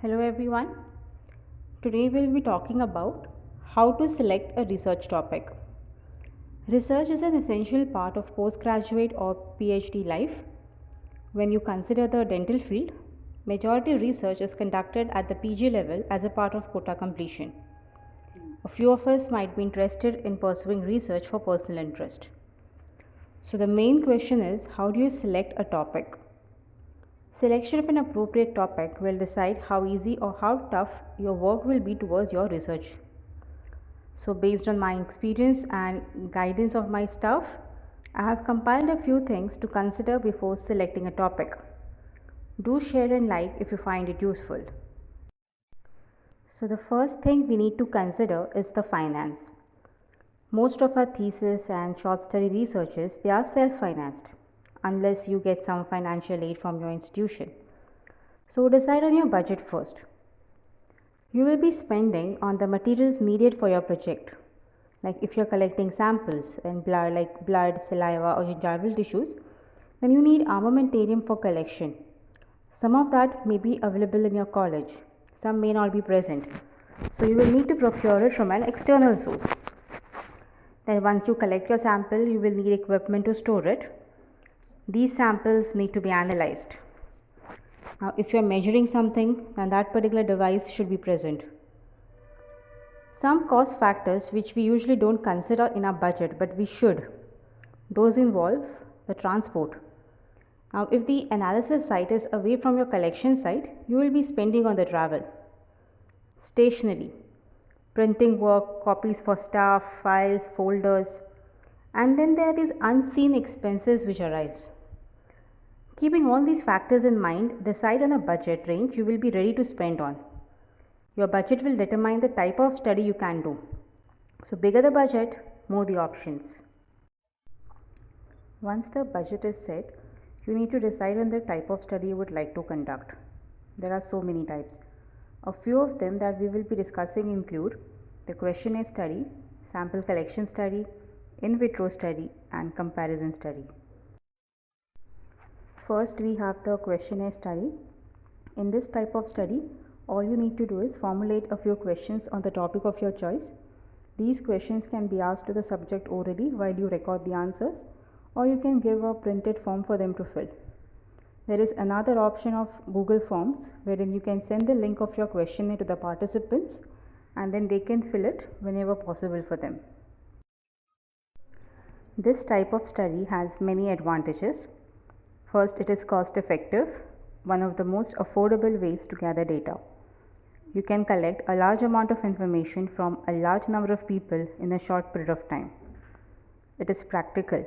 Hello everyone. Today we'll be talking about how to select a research topic. Research is an essential part of postgraduate or PhD life. When you consider the dental field, majority research is conducted at the PG level as a part of quota completion. A few of us might be interested in pursuing research for personal interest. So the main question is, how do you select a topic? Selection of an appropriate topic will decide how easy or how tough your work will be towards your research. So based on my experience and guidance of my staff, I have compiled a few things to consider before selecting a topic. Do share and like if you find it useful. So the first thing we need to consider is the finance. Most of our thesis and short study researches, they are self-financed unless you get some financial aid from your institution. So decide on your budget first. You will be spending on the materials needed for your project. Like if you're collecting samples and blood like blood, saliva or gingival tissues, then you need armamentarium for collection. Some of that may be available in your college, some may not be present. So you will need to procure it from an external source. Then once you collect your sample, you will need equipment to store it. These samples need to be analyzed. Now, if you are measuring something, then that particular device should be present. Some cost factors which we usually don't consider in our budget, but we should. Those involve the transport. Now, if the analysis site is away from your collection site, you will be spending on the travel. Stationery, printing work, copies for staff, files, folders, and then there are these unseen expenses which arise. Keeping all these factors in mind, decide on a budget range you will be ready to spend on. Your budget will determine the type of study you can do. So bigger the budget, more the options. Once the budget is set, you need to decide on the type of study you would like to conduct. There are so many types. A few of them that we will be discussing include the questionnaire study, sample collection study, in vitro study, and comparison study. First, we have the questionnaire study. In this type of study, all you need to do is formulate a few questions on the topic of your choice. These questions can be asked to the subject orally while you record the answers, or you can give a printed form for them to fill. There is another option of Google Forms wherein you can send the link of your questionnaire to the participants and then they can fill it whenever possible for them. This type of study has many advantages. First, it is cost effective, one of the most affordable ways to gather data. You can collect a large amount of information from a large number of people in a short period of time. It is practical,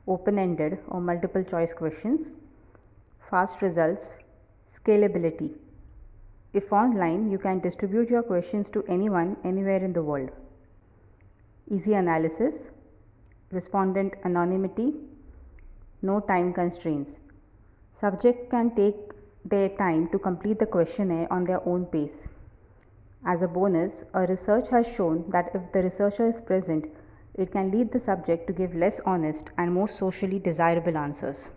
open-ended or multiple choice questions, fast results, scalability. If online, you can distribute your questions to anyone, anywhere in the world. Easy analysis, respondent anonymity, no time constraints. Subject can take their time to complete the questionnaire on their own pace. As a bonus, a research has shown that if the researcher is present, it can lead the subject to give less honest and more socially desirable answers.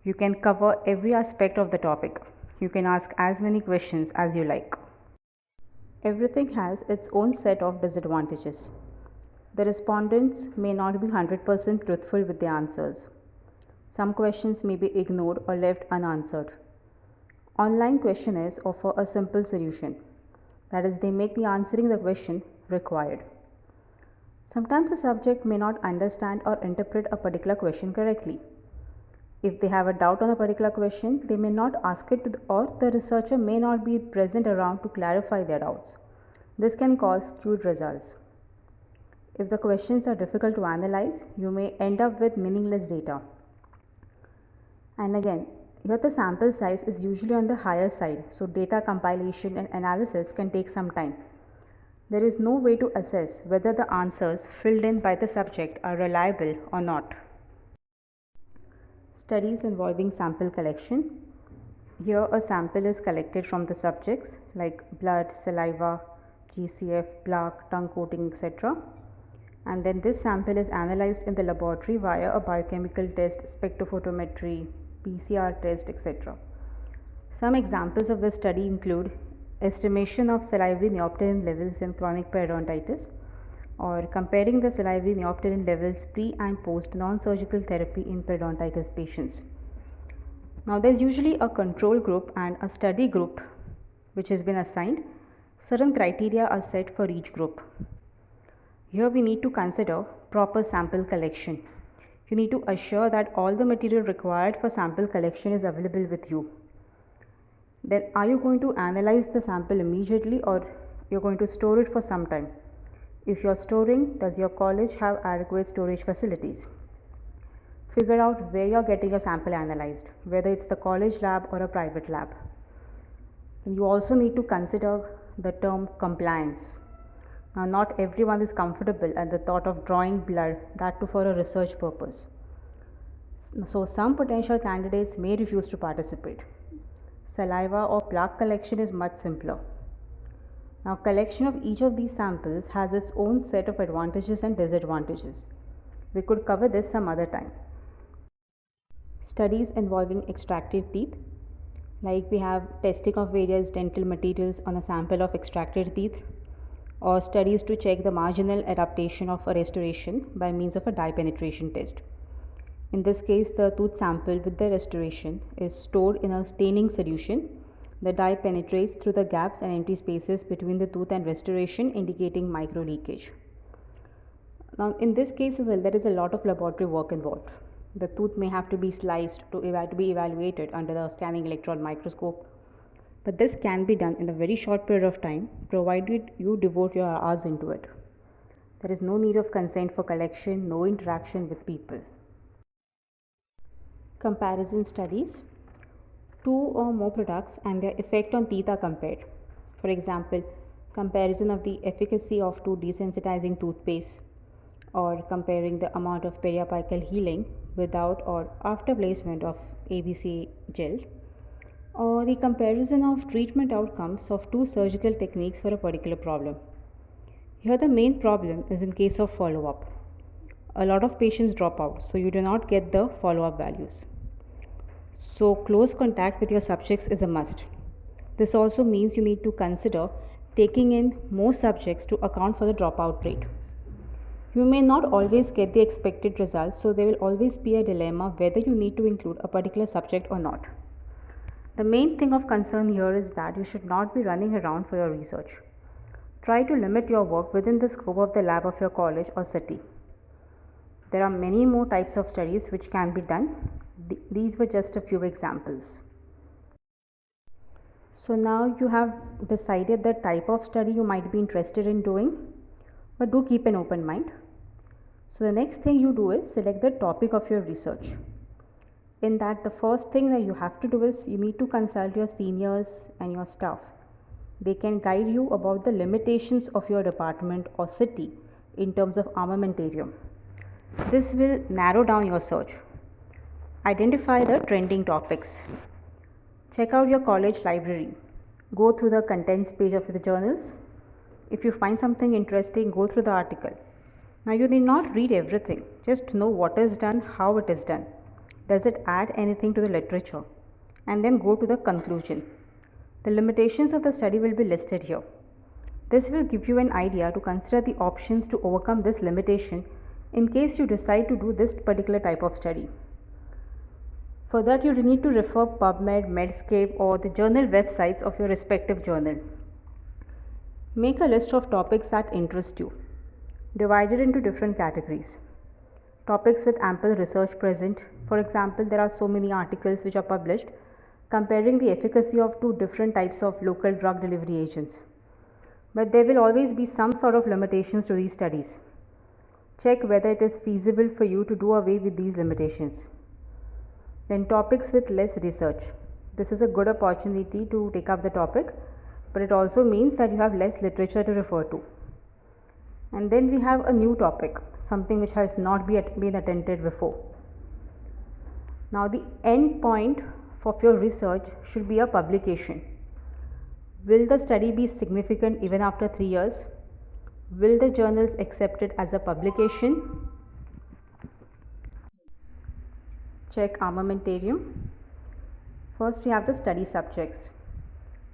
You can cover every aspect of the topic. You can ask as many questions as you like. Everything has its own set of disadvantages. The respondents may not be 100% truthful with their answers. Some questions may be ignored or left unanswered. Online questionnaires offer a simple solution. That is, they make the answering the question required. Sometimes the subject may not understand or interpret a particular question correctly. If they have a doubt on a particular question, they may not ask it or the researcher may not be present around to clarify their doubts. This can cause skewed results. If the questions are difficult to analyze, you may end up with meaningless data. And again, here the sample size is usually on the higher side, so data compilation and analysis can take some time. There is no way to assess whether the answers filled in by the subject are reliable or not. Studies involving sample collection. Here a sample is collected from the subjects like blood, saliva, GCF, plaque, tongue coating, etc. And then this sample is analyzed in the laboratory via a biochemical test, spectrophotometry, PCR test, etc. Some examples of this study include estimation of salivary neopterin levels in chronic periodontitis, or comparing the salivary neopterin levels pre and post non-surgical therapy in periodontitis patients. Now, there's usually a control group and a study group which has been assigned. Certain criteria are set for each group. Here we need to consider proper sample collection. You need to assure that all the material required for sample collection is available with you. Then are you going to analyze the sample immediately, or you're going to store it for some time? If you're storing, does your college have adequate storage facilities? Figure out where you're getting your sample analyzed, whether it's the college lab or a private lab. Then you also need to consider the term compliance. Now, not everyone is comfortable at the thought of drawing blood, that too for a research purpose. So some potential candidates may refuse to participate. Saliva or plaque collection is much simpler. Now, collection of each of these samples has its own set of advantages and disadvantages. We could cover this some other time. Studies involving extracted teeth, like we have testing of various dental materials on a sample of extracted teeth, or studies to check the marginal adaptation of a restoration by means of a dye penetration test. In this case, the tooth sample with the restoration is stored in a staining solution. The dye penetrates through the gaps and empty spaces between the tooth and restoration, indicating micro leakage. Now, in this case, there is a lot of laboratory work involved. The tooth may have to be sliced to be evaluated under the scanning electron microscope. But this can be done in a very short period of time, provided you devote your hours into it. There is no need of consent for collection, no interaction with people. Comparison studies. Two or more products and their effect on teeth are compared. For example, comparison of the efficacy of two desensitizing toothpaste, or comparing the amount of periapical healing without or after placement of ABC gel, or the comparison of treatment outcomes of two surgical techniques for a particular problem. Here the main problem is in case of follow-up. A lot of patients drop out, so you do not get the follow-up values. So close contact with your subjects is a must. This also means you need to consider taking in more subjects to account for the dropout rate. You may not always get the expected results, so there will always be a dilemma whether you need to include a particular subject or not. The main thing of concern here is that you should not be running around for your research. Try to limit your work within the scope of the lab of your college or city. There are many more types of studies which can be done. These were just a few examples. So now you have decided the type of study you might be interested in doing, but do keep an open mind. So the next thing you do is select the topic of your research. In that, the first thing that you have to do is you need to consult your seniors and your staff. They can guide you about the limitations of your department or city in terms of armamentarium. This will narrow down your search. Identify the trending topics. Check out your college library. Go through the contents page of the journals. If you find something interesting, go through the article. Now you need not read everything. Just know what is done, how it is done. Does it add anything to the literature? And then go to the conclusion. The limitations of the study will be listed here. This will give you an idea to consider the options to overcome this limitation in case you decide to do this particular type of study. For that, you need to refer PubMed, Medscape, or the journal websites of your respective journal. Make a list of topics that interest you. Divide it into different categories. Topics with ample research present. For example, there are so many articles which are published comparing the efficacy of two different types of local drug delivery agents. But there will always be some sort of limitations to these studies. Check whether it is feasible for you to do away with these limitations. Then topics with less research. This is a good opportunity to take up the topic, but it also means that you have less literature to refer to. And then we have a new topic, something which has not been attended before. Now the end point of your research should be a publication. Will the study be significant even after 3 years? Will the journals accept it as a publication? Check armamentarium. First, we have the study subjects,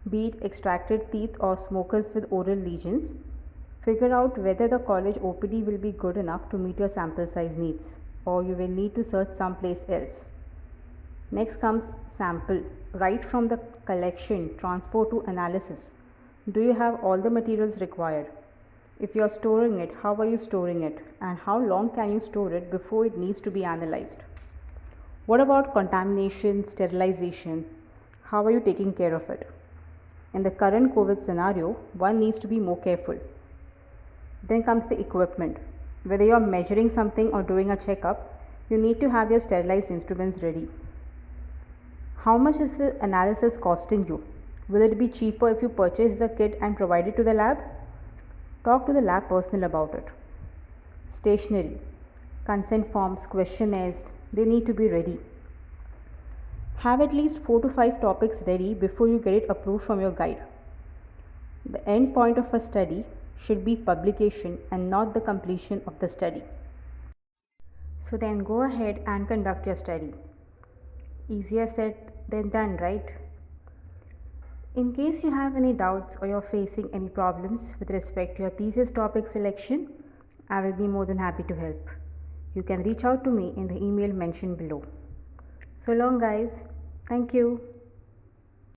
be it extracted teeth or smokers with oral lesions. Figure out whether the college OPD will be good enough to meet your sample size needs, or you will need to search someplace else. Next comes sample, right from the collection, transport to analysis. Do you have all the materials required? If you are storing it, how are you storing it? And how long can you store it before it needs to be analyzed? What about contamination, sterilization? How are you taking care of it? In the current COVID scenario, one needs to be more careful. Then comes the equipment. Whether you are measuring something or doing a checkup, you need to have your sterilized instruments ready. How much is the analysis costing you? Will it be cheaper if you purchase the kit and provide it to the lab? Talk to the lab personnel about it. Stationery, consent forms, questionnaires, they need to be ready. Have at least 4 to 5 topics ready before you get it approved from your guide. The end point of a study should be publication and not the completion of the study. So then go ahead and conduct your study. Easier said than done, right? In case you have any doubts or you're facing any problems with respect to your thesis topic selection, I will be more than happy to help. You can reach out to me in the email mentioned below. So long, guys. Thank you.